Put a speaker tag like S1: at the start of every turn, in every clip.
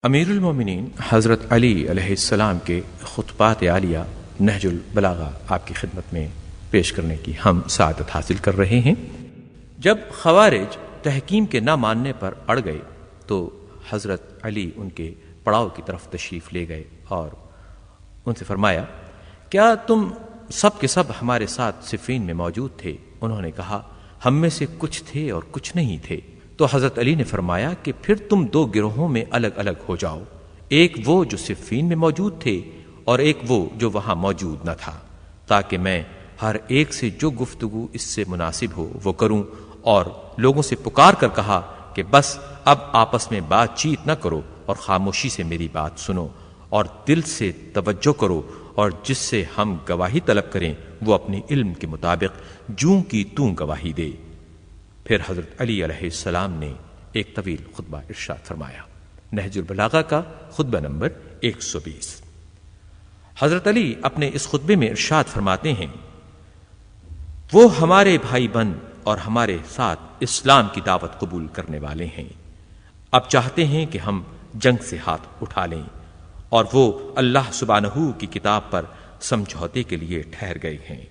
S1: امیر المومنین حضرت علی علیہ السلام کے خطبات عالیہ نہج البلاغہ آپ کی خدمت میں پیش کرنے کی ہم سعادت حاصل کر رہے ہیں۔ جب خوارج تحکیم کے نہ ماننے پر اڑ گئے تو حضرت علی ان کے پڑاؤ کی طرف تشریف لے گئے اور ان سے فرمایا، کیا تم سب کے سب ہمارے ساتھ صفین میں موجود تھے؟ انہوں نے کہا، ہم میں سے کچھ تھے اور کچھ نہیں تھے۔ تو حضرت علی نے فرمایا کہ پھر تم دو گروہوں میں الگ الگ ہو جاؤ، ایک وہ جو صفین میں موجود تھے اور ایک وہ جو وہاں موجود نہ تھا، تاکہ میں ہر ایک سے جو گفتگو اس سے مناسب ہو وہ کروں۔ اور لوگوں سے پکار کر کہا کہ بس اب آپس میں بات چیت نہ کرو اور خاموشی سے میری بات سنو اور دل سے توجہ کرو، اور جس سے ہم گواہی طلب کریں وہ اپنے علم کے مطابق جوں کی توں گواہی دے۔ پھر حضرت علی علیہ السلام نے ایک طویل خطبہ ارشاد فرمایا۔ نہج البلاغہ کا خطبہ نمبر 120۔ حضرت علی اپنے اس خطبے میں ارشاد فرماتے ہیں، وہ ہمارے بھائی بند اور ہمارے ساتھ اسلام کی دعوت قبول کرنے والے ہیں، اب چاہتے ہیں کہ ہم جنگ سے ہاتھ اٹھا لیں، اور وہ اللہ سبحانہ کی کتاب پر سمجھوتے کے لیے ٹھہر گئے ہیں۔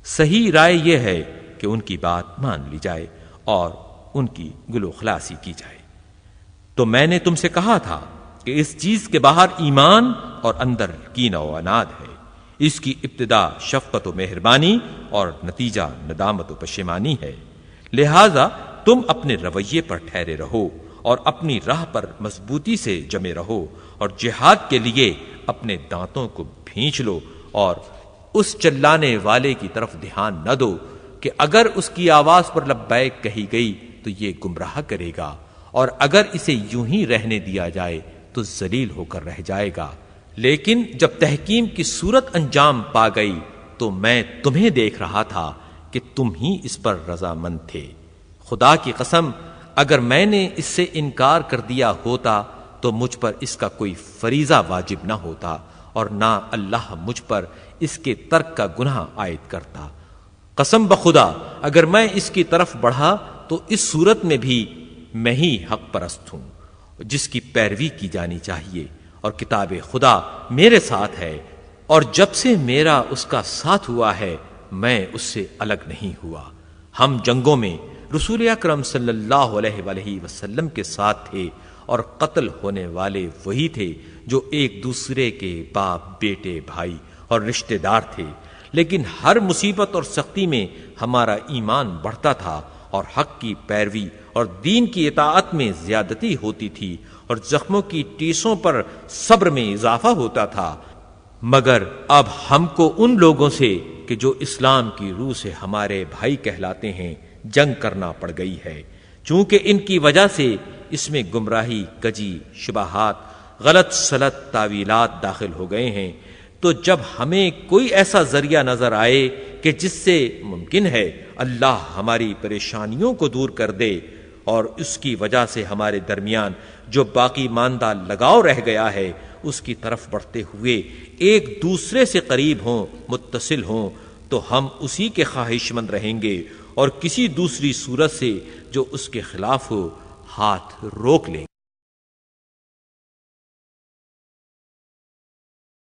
S1: صحیح رائے یہ ہے کہ ان کی بات مان لی جائے اور ان کی گلو خلاصی کی جائے۔ تو میں نے تم سے کہا تھا کہ اس چیز کے باہر ایمان اور اندر کینہ و عناد ہے، اس کی ابتدا شفقت و مہربانی اور نتیجہ ندامت و پشیمانی ہے، لہذا تم اپنے رویے پر ٹھہرے رہو اور اپنی راہ پر مضبوطی سے جمے رہو، اور جہاد کے لیے اپنے دانتوں کو بھینچ لو، اور اس چلانے والے کی طرف دھیان نہ دو کہ اگر اس کی آواز پر لبیک کہی گئی تو یہ گمراہ کرے گا، اور اگر اسے یوں ہی رہنے دیا جائے تو ذلیل ہو کر رہ جائے گا۔ لیکن جب تحکیم کی صورت انجام پا گئی تو میں تمہیں دیکھ رہا تھا کہ تم ہی اس پر رضامند تھے۔ خدا کی قسم، اگر میں نے اس سے انکار کر دیا ہوتا تو مجھ پر اس کا کوئی فریضہ واجب نہ ہوتا، اور نہ اللہ مجھ پر اس کے ترک کا گناہ عائد کرتا۔ قسم بخدا، اگر میں اس کی طرف بڑھا تو اس صورت میں بھی میں ہی حق پرست ہوں جس کی پیروی کی جانی چاہیے، اور کتاب خدا میرے ساتھ ہے، اور جب سے میرا اس کا ساتھ ہوا ہے میں اس سے الگ نہیں ہوا۔ ہم جنگوں میں رسول اکرم صلی اللہ علیہ وآلہ وسلم کے ساتھ تھے، اور قتل ہونے والے وہی تھے جو ایک دوسرے کے باپ، بیٹے، بھائی اور رشتہ دار تھے، لیکن ہر مصیبت اور سختی میں ہمارا ایمان بڑھتا تھا، اور حق کی پیروی اور دین کی اطاعت میں زیادتی ہوتی تھی، اور زخموں کی ٹیسوں پر صبر میں اضافہ ہوتا تھا۔ مگر اب ہم کو ان لوگوں سے کہ جو اسلام کی روح سے ہمارے بھائی کہلاتے ہیں جنگ کرنا پڑ گئی ہے، چونکہ ان کی وجہ سے اس میں گمراہی، کجی، شبہات، غلط سلط تعویلات داخل ہو گئے ہیں۔ تو جب ہمیں کوئی ایسا ذریعہ نظر آئے کہ جس سے ممکن ہے اللہ ہماری پریشانیوں کو دور کر دے، اور اس کی وجہ سے ہمارے درمیان جو باقی ماندہ لگاؤ رہ گیا ہے اس کی طرف بڑھتے ہوئے ایک دوسرے سے قریب ہوں، متصل ہوں، تو ہم اسی کے خواہش مند رہیں گے، اور کسی دوسری صورت سے جو اس کے خلاف ہو ہاتھ روک لیں گے۔